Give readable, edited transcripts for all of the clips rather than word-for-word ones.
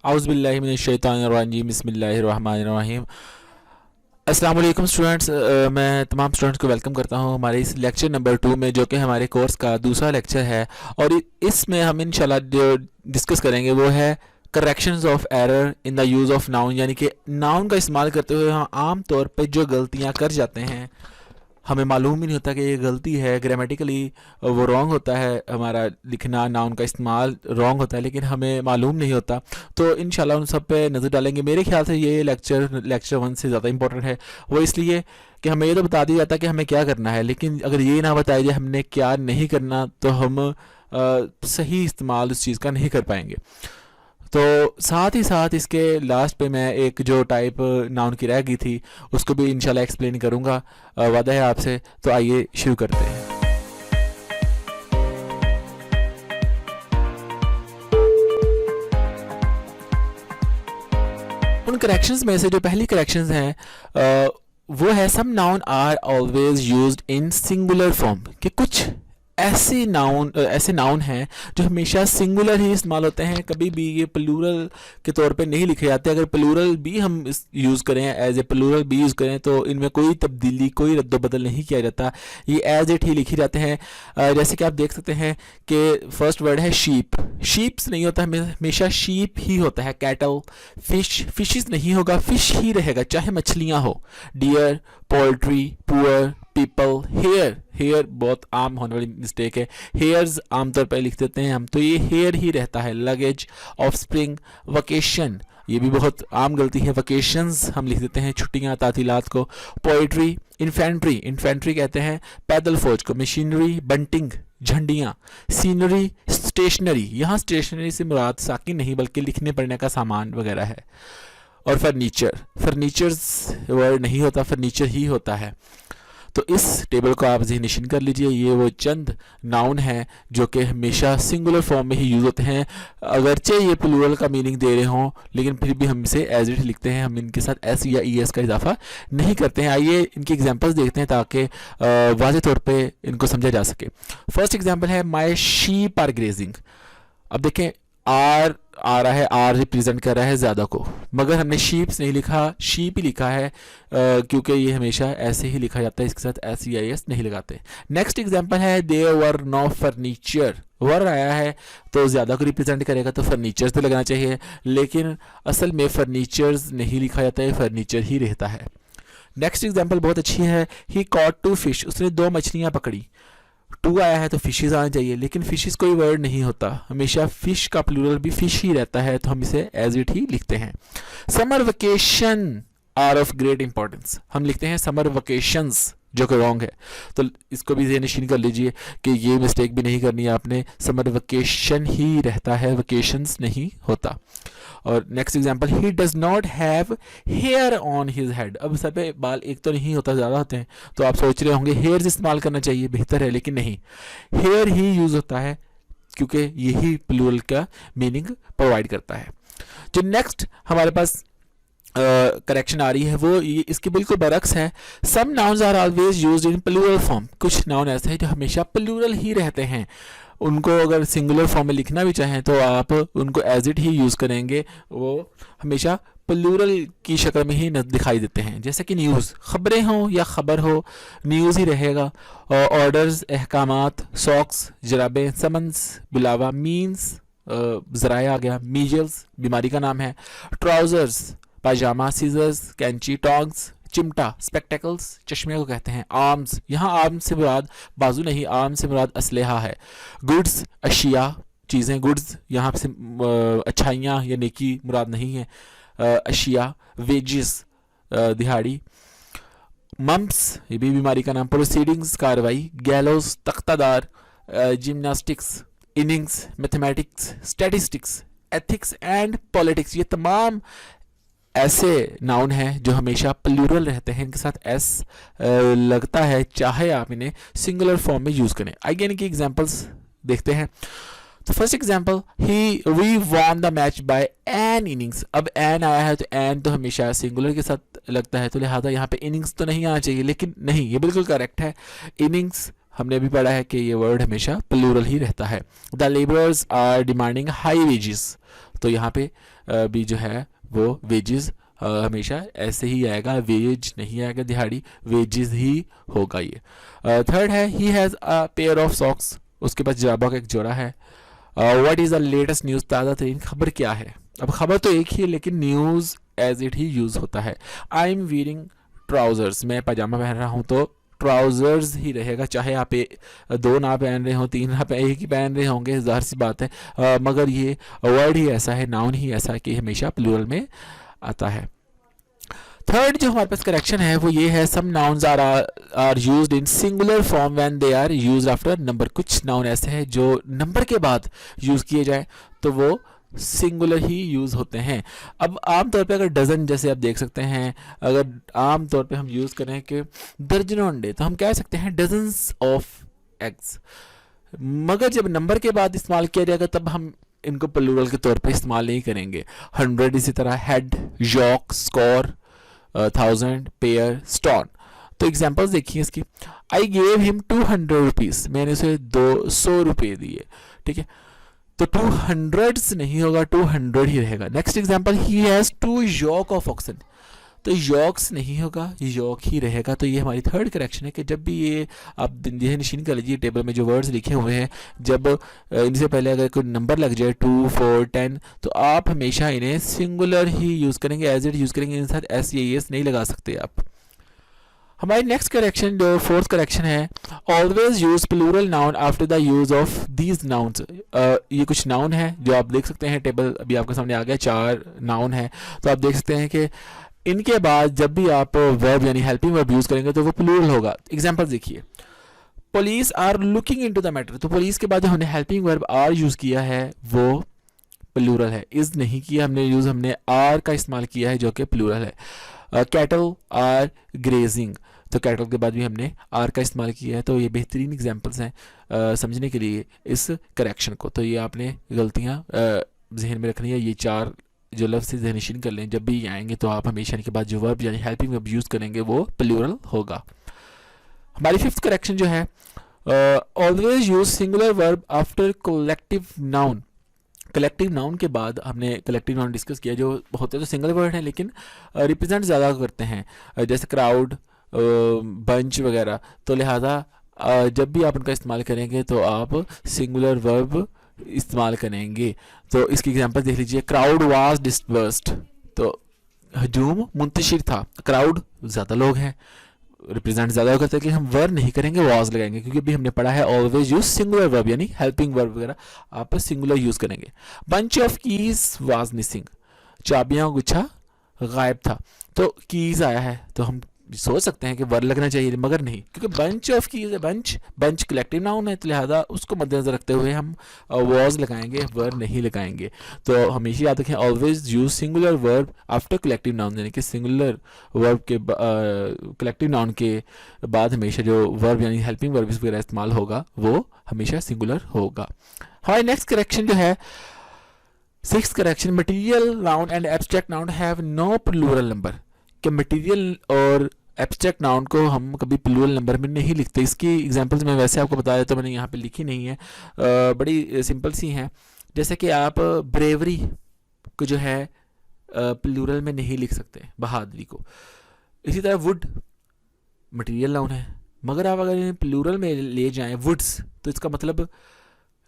औज़ुबिल्लाहि मिनश्शैतानिर्रजीम बिस्मिल्लाहिर्रहमानिर्रहीम। अस्सलाम वालेकुम स्टूडेंट्स, मैं तमाम स्टूडेंट्स को वेलकम करता हूं हमारे इस लेक्चर नंबर 2 में, जो कि हमारे कोर्स का दूसरा लेक्चर है। और इसमें हम इंशाल्लाह जो डिस्कस करेंगे वो है corrections of error in the use of noun, यानी कि नाउन का इस्तेमाल करते हुए हम आम तौर पे जो गलतियां कर जाते हैं, हमें मालूम ही नहीं होता कि ये गलती है, ग्रामेटिकली वो रॉन्ग होता है, हमारा लिखना नाउन का इस्तेमाल रॉन्ग होता है, लेकिन हमें मालूम नहीं होता। तो इंशाल्लाह उन सब पे नज़र डालेंगे। मेरे ख्याल से ये लेक्चर 1 से ज़्यादा इंपॉर्टेंट है। वो इसलिए कि हमें ये तो बता दिया जाता है कि हमें क्या करना है, लेकिन अगर ये ना बताया जाए हमने क्या नहीं करना, तो हम सही इस्तेमाल उस चीज़ का नहीं कर पाएंगे। तो साथ ही साथ इसके लास्ट पे मैं एक जो टाइप नाउन की रह गई थी उसको भी इंशाल्लाह एक्सप्लेन करूँगा, वादा है आपसे। तो आइए शुरू करते हैं। उन करेक्शंस में से जो पहली करेक्शंस हैं वो है some noun are always used in singular form, कि कुछ ऐसे नाउन हैं जो हमेशा सिंगुलर ही इस्तेमाल होते हैं, कभी भी ये प्लूरल के तौर पे नहीं लिखे जाते। अगर प्लूरल भी हम यूज़ करें, एज ए प्लूरल भी यूज़ करें, तो इनमें कोई तब्दीली, कोई रद्द-बदल नहीं किया जाता, ये एज इट ही लिखे जाते हैं। जैसे कि आप देख सकते हैं कि फर्स्ट वर्ड है शीप, शीप्स नहीं होता, हमेशा शीप ही होता है। कैटल, फिश, फिशेस नहीं होगा, फिश ही रहेगा चाहे मछलियाँ हो। Deer, poultry, poor, people, hair, hair बहुत आम होने वाली मिस्टेक है, हेयर्स आमतौर पर लिख देते हैं हम, तो ये हेयर ही रहता है। लगेज, ऑफस्प्रिंग, वकेशन, ये भी बहुत आम गलती है, वकेशंस हम लिख देते हैं छुट्टियां, तातीलात को। पोइट्री, इन्फेंट्री, इन्फेंट्री कहते हैं पैदल फौज को। मशीनरी, बंटिंग, झंडियाँ। सीनरी, स्टेशनरी, यहाँ स्टेशनरी से मुराद साकिन नहीं बल्कि लिखने पढ़ने का सामान वगैरह है। और फर्नीचर, फर्नीचर्स वर्ड नहीं होता, फर्नीचर ही होता है। तो इस टेबल को आप ज़हन कर लीजिए, ये वो चंद नाउन हैं जो कि हमेशा सिंगुलर फॉर्म में ही यूज़ होते हैं, अगरचे ये प्लूरल का मीनिंग दे रहे हों, लेकिन फिर भी हम इसे एज इट लिखते हैं, हम इनके साथ एस या ई एस का इजाफा नहीं करते हैं। आइए इनकी एग्जांपल्स देखते हैं ताकि वाज़ेह तौर पे इनको समझा जा सके। फर्स्ट एग्जांपल है माई शीप आर ग्रेजिंग। अब देखें, आर आ रहा है, आर रिप्रेजेंट कर रहा है ज़्यादा को, मगर हमने शीप्स नहीं लिखा, शीप ही लिखा है, क्योंकि ये हमेशा ऐसे ही लिखा जाता है, इसके साथ एस या एस नहीं लगाते। नेक्स्ट एग्जांपल है देयर वर नो फर्नीचर। वर आया है तो ज़्यादा को रिप्रेजेंट करेगा, तो फर्नीचर्स तो लगना चाहिए, लेकिन असल में फर्नीचर्स नहीं लिखा जाता है, फर्नीचर ही रहता है। नेक्स्ट एग्जाम्पल बहुत अच्छी है, ही कॉट 2 फिश, उसने 2 मछलियाँ पकड़ी। 2 आया है तो फिशेस आना चाहिए, लेकिन फिशेस कोई वर्ड नहीं होता, हमेशा फिश का प्लूरल भी फिश ही रहता है, तो हम इसे एज इट ही लिखते हैं। Summer vacation are of great importance, हम लिखते हैं समर वेकेशंस, जो कि रॉन्ग है। तो इसको भी ज़हन कर लीजिए कि ये मिस्टेक भी नहीं करनी है आपने, समर वेकेशन ही रहता है, वेकेशंस नहीं होता। और next example, he does not have hair on his head. अब सर पे बाल एक तो नहीं होता, ज़्यादा होते हैं, तो आप सोच रहे होंगे हेयर्स इस्तेमाल करना चाहिए, बेहतर है, लेकिन नहीं, हेयर ही यूज़ होता है क्योंकि यही प्लूरल का मीनिंग प्रोवाइड करता है। जो नेक्स्ट हमारे पास करेक्शन आ रही है वो इसके बिल्कुल बरक्स है। Some nouns are always used in plural form, कुछ नाउन ऐसे हैं जो हमेशा प्लूरल ही रहते हैं, उनको अगर सिंगुलर फॉर्म में लिखना भी चाहें तो आप उनको एज इट ही यूज़ करेंगे, वो हमेशा प्लूरल की शक्ल में ही दिखाई देते हैं। जैसे कि न्यूज़, खबरें हों या खबर हो, न्यूज़ ही रहेगा। ऑर्डर्स, अहकामात, सॉक्स, जराबें, समन्स, बुलावा, मीन्स, ज़राया आ गया, मीजल्स बीमारी का नाम है, ट्राउज़र्स, पायजामा, सीजर्स, कैंची, टॉन्ग्स, चिमटा, स्पेक्टेकल्स, चश्मे को कहते हैं। आर्म्स, यहाँ आर्म्स से मुराद बाजू नहीं, आर्म्स से मुराद असलहा है। गुड्स, अशिया, चीज़ें, गुड्स यहाँ से अच्छाइयाँ या नेकी मुराद नहीं है, अशिया। वेजिस, दिहाड़ी। मम्प्स, ये भी बीमारी का नाम। प्रोसीडिंग्स, कार्रवाई। गैलोस, तख्तादार। Gymnastics, innings. Mathematics, statistics. Ethics and politics, ये तमाम ऐसे नाउन हैं जो हमेशा प्लूरल रहते हैं, इनके साथ एस लगता है, चाहे आप इन्हें सिंगुलर फॉर्म में यूज़ करें। आइए इनकी एग्जांपल्स देखते हैं। तो first example, we won the match by an innings. अब एन आया है तो एन तो हमेशा सिंगुलर के साथ लगता है, तो लिहाजा यहाँ पे इनिंग्स तो नहीं आना चाहिए, लेकिन नहीं, ये बिल्कुल करेक्ट है। इनिंग्स हमने अभी पढ़ा है कि ये वर्ड हमेशा प्लूरल ही रहता है। The labourers are demanding high wages, तो यहाँ पे भी जो है वो वेजेस हमेशा ऐसे ही आएगा, वेज नहीं आएगा दिहाड़ी, वेजेस ही होगा ये। थर्ड है he has a pair of socks, उसके पास जराबा का एक जोड़ा है। What is the latest news, ताज़ा तरीन खबर क्या है। अब खबर तो एक ही है लेकिन न्यूज़ एज इट ही यूज़ होता है। आई एम वीयरिंग ट्राउजर्स, मैं पजामा पहन रहा हूँ तो ट्राउजर्स ही रहेगा, चाहे आप दो ना पहन रहे हो, तीन ना एक ही पहन रहे होंगे, ज़ाहिर सी बात है। मगर ये वर्ड ही ऐसा है, नाउन ही ऐसा है कि हमेशा प्लूरल में आता है। थर्ड जो हमारे पास करेक्शन है वो ये है, some nouns are used in singular form when they are used after number. कुछ नाउन ऐसे हैं जो नंबर के बाद यूज़ किए जाए तो वो सिंगुलर ही यूज़ होते हैं। अब आम तौर पे अगर डजन जैसे आप देख सकते हैं, अगर आम तौर पे हम यूज़ करें कि दर्जनों अंडे, तो हम कह सकते हैं डजन्स ऑफ एग्स। मगर जब नंबर के बाद इस्तेमाल किया जाएगा तब हम इनको प्लूरल के तौर पे इस्तेमाल नहीं करेंगे। 100 इसी तरह, head, yoke, score, 1000, pair, stone. तो एग्जांपल्स देखिए इसकी। आई गेव हिम 200 रुपीज़, मैंने उसे 200 रुपये दिए, ठीक है। तो 200 नहीं होगा, 200 ही रहेगा। Next example, he has 2 yoke of oxen, तो यॉक्स नहीं होगा, यॉक ही रहेगा। तो ये हमारी थर्ड करेक्शन है कि जब भी ये आप यह निशान कर लीजिए टेबल में जो वर्ड्स लिखे हुए हैं, जब इनसे पहले अगर कोई नंबर लग जाए 2, 4, 10, तो आप हमेशा इन्हें सिंगुलर ही यूज़ करेंगे, एज इट यूज़ करेंगे, इनके साथ एस या एस नहीं लगा सकते आप। हमारी नेक्स्ट करेक्शन जो फोर्थ करेक्शन है, always use plural noun after the use of these nouns. ये कुछ नाउन है जो आप देख सकते हैं, टेबल अभी आपके सामने आ गया, 4 नाउन है। तो आप देख सकते हैं कि इनके बाद जब भी आप वर्ब यानी हेल्पिंग वर्ब यूज़ करेंगे तो वो प्लूरल होगा। एग्जांपल देखिए, police are looking into the matter, तो पुलिस के बाद जो हमने हेल्पिंग वर्ब आर यूज़ किया है वो प्लूरल है, इज़ नहीं किया हमने आर का इस्तेमाल किया है जो कि प्लूरल है। कैटल आर ग्रेजिंग, तो कैटल के बाद भी हमने आर का इस्तेमाल किया है। तो ये बेहतरीन एग्जांपल्स हैं समझने के लिए इस करेक्शन को। तो ये आपने गलतियाँ जहन में रखनी है, ये 4 जो लफ्ज़ से जहनशीन कर लें, जब भी ये आएंगे तो आप हमेशा इनके बाद जो वर्ब यानी हेल्पिंग वर्ब यूज़ करेंगे वो प्लूरल होगा। हमारी फिफ्थ करेक्शन जो है, always use singular verb after collective noun. Collective noun के बाद हमने कलेक्टिव नाउन डिस्कस किया, जो होते तो सिंगल वर्ड हैं लेकिन रिप्रेजेंट ज़्यादा करते हैं, जैसे क्राउड, बंच वगैरह। तो लिहाजा जब भी आप उनका इस्तेमाल करेंगे तो आप सिंगुलर वर्ब इस्तेमाल करेंगे। तो इसकी एग्जांपल देख लीजिए, क्राउड वाज डिस्पर्स्ड, तो हजूम मुंतशिर था। क्राउड ज़्यादा लोग हैं, रिप्रेजेंट ज़्यादा करते हैं कि हम वर्ब नहीं करेंगे, वाज लगाएंगे, क्योंकि अभी हमने पढ़ा है ऑलवेज यूज सिंगुलर वर्ब यानी हेल्पिंग वर्ब वगैरह आप सिंगुलर यूज़ करेंगे। Bunch of keys was missing, चाबियाँ गुच्छा गायब था। तो कीज आया है तो हम सोच सकते हैं कि वर्ब लगना चाहिए, मगर नहीं, क्योंकि बंच ऑफ कीज है, बंच कलेक्टिव नाउन है, तो लिहाजा उसको मद्देनजर रखते हुए हम वॉज लगाएंगे, वर्ब नहीं लगाएंगे। तो हमेशा याद रखें, always use singular verb after collective noun, यानी कि सिंगुलर वर्ब के कलेक्टिव नाउन के बाद हमेशा जो वर्ब यानी हेल्पिंग वर्ब वगैरह इस्तेमाल होगा वो हमेशा सिंगुलर होगा। हमारी नेक्स्ट करेक्शन जो है, sixth correction, material noun and abstract noun have no plural number. कि मटीरियल और एब्स्ट्रैक्ट नाउन को हम कभी प्लूरल नंबर में नहीं लिखते। इसकी एग्जांपल्स मैं वैसे आपको बताया तो मैंने यहाँ पे लिखी नहीं है, बड़ी सिंपल सी हैं। जैसे कि आप ब्रेवरी को जो है प्लूरल में नहीं लिख सकते, बहादुरी को। इसी तरह वुड मटीरियल नाउन है, मगर आप अगर इन्हें प्लूरल में ले जाएं वुड्स, तो इसका मतलब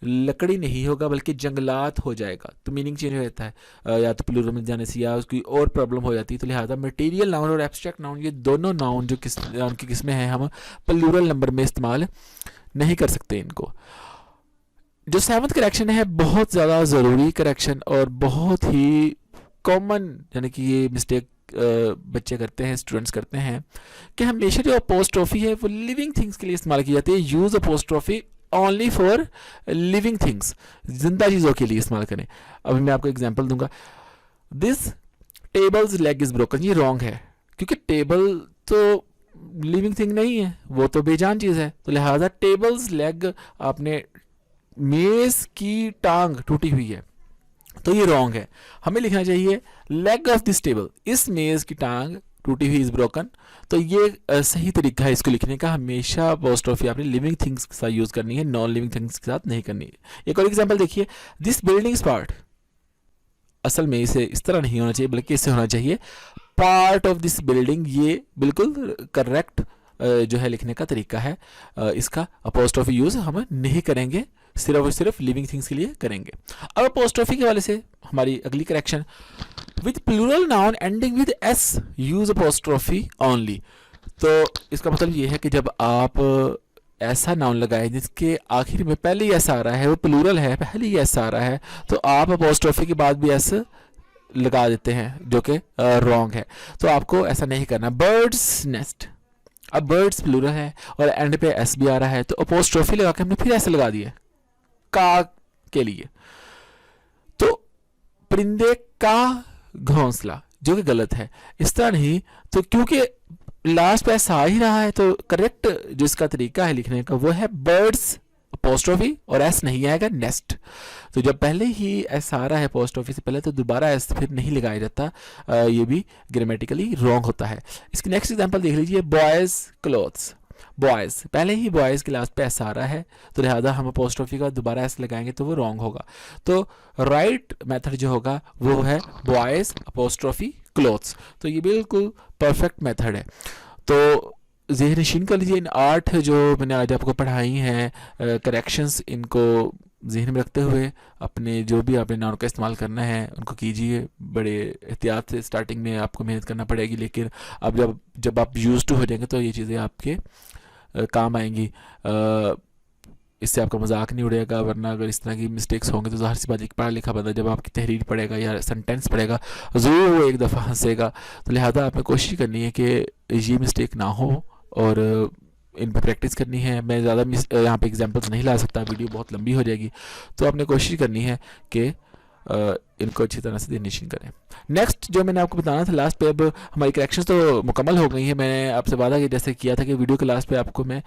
लकड़ी नहीं होगा बल्कि जंगलात हो जाएगा, तो मीनिंग चेंज हो जाता है या तो प्लूरल में जाने से, या उसकी और प्रॉब्लम हो जाती है। तो लिहाजा मटेरियल नाउन और एब्स्ट्रैक्ट नाउन ये दोनों नाउन जो उनकी किस्में हैं, हम प्लूरल नंबर में इस्तेमाल नहीं कर सकते इनको। जो सेवंथ करेक्शन है, बहुत ज़्यादा ज़रूरी करेक्शन और बहुत ही कॉमन, यानी कि ये मिस्टेक बच्चे करते हैं, स्टूडेंट्स करते हैं, कि हमेशा जो अपोस्ट्रोफी है वो लिविंग थिंग्स के लिए इस्तेमाल की जाती है। Use apostrophe only for living things, जिंदा चीज़ों के लिए इस्तेमाल करें। अभी मैं आपको एग्जांपल दूंगा, this tables leg is broken, ये रॉन्ग है, क्योंकि टेबल तो लिविंग थिंग नहीं है, वो तो बेजान चीज़ है। तो लिहाजा टेबल्स लेग, आपने मेज़ की टांग टूटी हुई है, तो ये रॉन्ग है। हमें लिखना चाहिए लेग ऑफ दिस टेबल, इस मेज़ की टांग टूटी हुई इज़ ब्रोकन। तो ये सही तरीका है इसको लिखने का। हमेशा अपोस्ट्रोफी आपने लिविंग थिंग्स के साथ यूज़ करनी है, नॉन लिविंग थिंग्स के साथ नहीं करनी है। एक और एग्जांपल देखिए, दिस बिल्डिंग्स पार्ट। असल में इसे इस तरह नहीं होना चाहिए, बल्कि इससे होना चाहिए पार्ट ऑफ दिस बिल्डिंग। ये बिल्कुल करेक्ट जो है लिखने का तरीका है। इसका अपोस्ट्रोफी यूज़ हम नहीं करेंगे, सिर्फ और सिर्फ लिविंग थिंग्स के लिए करेंगे। अब अपोस्ट्रोफी के वाले से हमारी अगली correction, with plural noun ending with s use apostrophe only. तो इसका मतलब ये है कि जब आप ऐसा नाउन लगाए जिसके आखिर में पहले ही एस आ रहा है, वो प्लूरल है, पहले ही एस आ रहा है, तो आप अपोस्ट्रोफी के बाद भी एस लगा देते हैं, जो कि रॉन्ग है। तो आपको ऐसा नहीं करना। बर्ड्स नेस्ट, अब बर्ड्स प्लूरल है और एंड पे एस भी आ रहा है, तो अपोस्ट्रोफी लगा के हमने फिर ऐसे लगा दिया का के लिए। तो परिंदे का घोंसला, जो कि गलत है। इस तरह नहीं, तो क्योंकि लास्ट पे ऐसा आ ही रहा है, तो करेक्ट जो इसका तरीका है लिखने का वो है बर्ड्स अपोस्ट्रोफी और एस नहीं आएगा नेस्ट। तो जब पहले ही एस आ रहा है अपोस्ट्रोफी से पहले, तो दोबारा एस फिर नहीं लगाया जाता। ये भी ग्रामेटिकली रॉन्ग होता है। इसकी नेक्स्ट एग्जांपल देख लीजिए, बॉयज़ क्लोथ्स। बॉयज़, पहले ही बॉयज़ के लास्ट पे एस आ रहा है, तो लिहाजा हम अपोस्ट्रोफी का दोबारा एस लगाएंगे तो वो रॉन्ग होगा। तो राइट मेथड जो होगा वो है बॉयज़ अपोस्ट्रोफी क्लोथ्स। तो ये बिल्कुल परफेक्ट मेथड है। तो ज़हन नशीन कर लीजिए इन 8 जो मैंने आज आपको पढ़ाई हैं करेक्शंस, इनको जहन में रखते हुए अपने जो भी आपने नाउन का इस्तेमाल करना है उनको कीजिए। बड़े एहतियात से स्टार्टिंग में आपको मेहनत करना पड़ेगी, लेकिन अब जब आप यूज टू हो जाएंगे तो ये चीज़ें आपके काम आएंगी। इससे आपका मजाक नहीं उड़ेगा, वरना अगर इस तरह की मिस्टेक्स होंगे तो ज़ाहिर सी बात, एक पढ़ा लिखा बंदा जब आपकी तहरीर पढ़ेगा या सेंटेंस पढ़ेगा ज़रूर वो एक दफ़ा हंसेगा। तो लिहाजा आपने कोशिश करनी है कि ये मिस्टेक ना हो और इन पर प्रैक्टिस करनी है। मैं ज़्यादा यहाँ पे एग्जांपल्स नहीं ला सकता, वीडियो बहुत लंबी हो जाएगी। तो आपने कोशिश करनी है कि इनको अच्छी तरह से डेफिनेशन करें। नेक्स्ट जो मैंने आपको बताना था लास्ट पे, अब हमारी करेक्शंस तो मुकम्मल हो गई हैं। मैंने आपसे वादा कि जैसे किया था कि वीडियो के लास्ट पे आपको मैं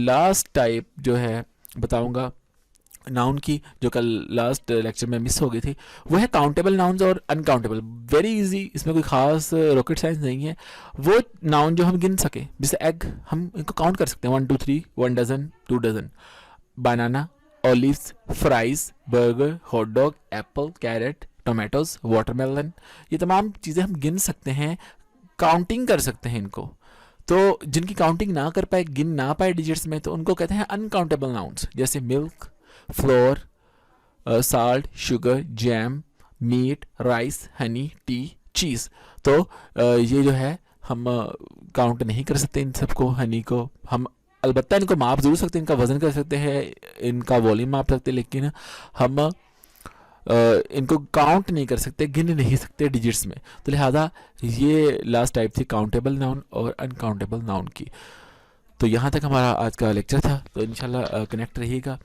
लास्ट टाइप जो है बताऊंगा नाउन की, जो कल लास्ट लेक्चर में मिस हो गई थी। वो है काउंटेबल नाउन्स और अनकाउंटेबल। वेरी इजी, इसमें कोई ख़ास रॉकेट साइंस नहीं है। वो नाउन जो हम गिन सकें, जैसे एग, हम इनको काउंट कर सकते हैं 1 2 3, 1 dozen 2 dozen. Banana, olives, fries, burger, hot dog, apple, carrot, tomatoes, watermelon, ये तमाम चीज़ें हम गिन सकते हैं, काउंटिंग कर सकते हैं इनको। तो जिनकी काउंटिंग ना कर पाए, गिन ना पाए डिजिट्स में, तो उनको कहते हैं अनकाउंटेबल नाउन्स। जैसे milk, flour, salt, sugar, jam, meat, rice, honey, tea, cheese. तो ये जो है हम काउंट नहीं कर सकते इन सबको। हनी को हम अलबत्ता इनको माप जरूर सकते हैं, इनका वज़न कर सकते हैं, इनका वॉल्यूम माप सकते हैं, लेकिन हम इनको काउंट नहीं कर सकते, गिन नहीं सकते डिजिट्स में। तो लिहाजा ये लास्ट टाइप थी काउंटेबल नाउन और अनकाउंटेबल नाउन की। तो यहाँ तक हमारा आज का लेक्चर था। तो इंशाल्लाह कनेक्ट रहिएगा।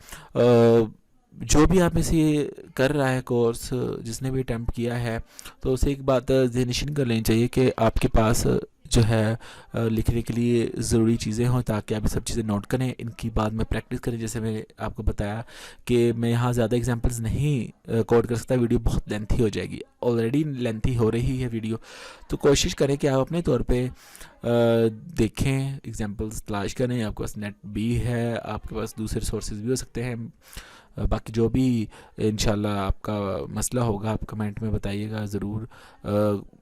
जो भी आप में से कर रहा है कोर्स, जिसने भी अटैम्प्ट किया है, तो उसे एक बात ज़हन कर लेनी चाहिए कि आपके पास जो है लिखने के लिए ज़रूरी चीज़ें हों, ताकि आप ये सब चीज़ें नोट करें, इनकी बाद में प्रैक्टिस करें। जैसे मैंने आपको बताया कि मैं यहाँ ज़्यादा एग्जांपल्स नहीं कोड कर सकता, वीडियो बहुत लेंथी हो जाएगी, ऑलरेडी लेंथी हो रही है वीडियो। तो कोशिश करें कि आप अपने तौर पे देखें, एग्जांपल्स तलाश करें। आपके पास नेट भी है, आपके पास दूसरे सोर्सेज भी हो सकते हैं। बाकी जो भी इंशाल्लाह आपका मसला होगा आप कमेंट में बताइएगा ज़रूर।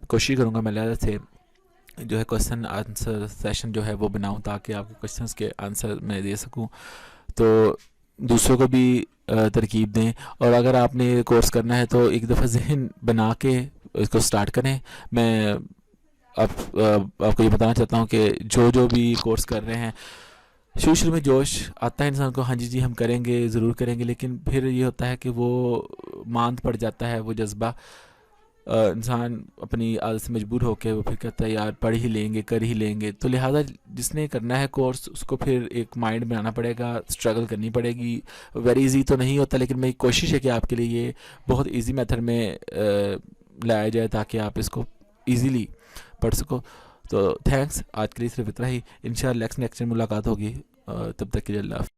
कोशिश करूँगा मैं लिहाजा से जो है क्वेश्चन आंसर सेशन जो है वो बनाऊं, ताकि आपके क्वेश्चंस के आंसर मैं दे सकूं, तो दूसरों को भी तरकीब दें। और अगर आपने कोर्स करना है तो एक दफ़ा जहन बना के इसको स्टार्ट करें। मैं आपको ये बताना चाहता हूँ कि जो भी कोर्स कर रहे हैं, शुरू में जोश आता है इंसान को, हाँ जी हम करेंगे, ज़रूर करेंगे, लेकिन फिर ये होता है कि वो मांद पड़ जाता है, वो जज्बा इंसान अपनी आदत से मजबूर होकर वो फिर कहता है यार पढ़ ही लेंगे, कर ही लेंगे। तो लिहाजा जिसने करना है कोर्स, उसको फिर एक माइंड बनाना पड़ेगा, स्ट्रगल करनी पड़ेगी। वेरी इजी तो नहीं होता, लेकिन मेरी कोशिश है कि आपके लिए ये बहुत इजी मेथड में लाया जाए, ताकि आप इसको इजीली पढ़ सको। तो थैंक्स, आज के लिए सिर्फ इतना ही। इंशाल्लाह नेक्स्ट लेक्चर में मुलाकात होगी, तब तक के लिए अल्लाह।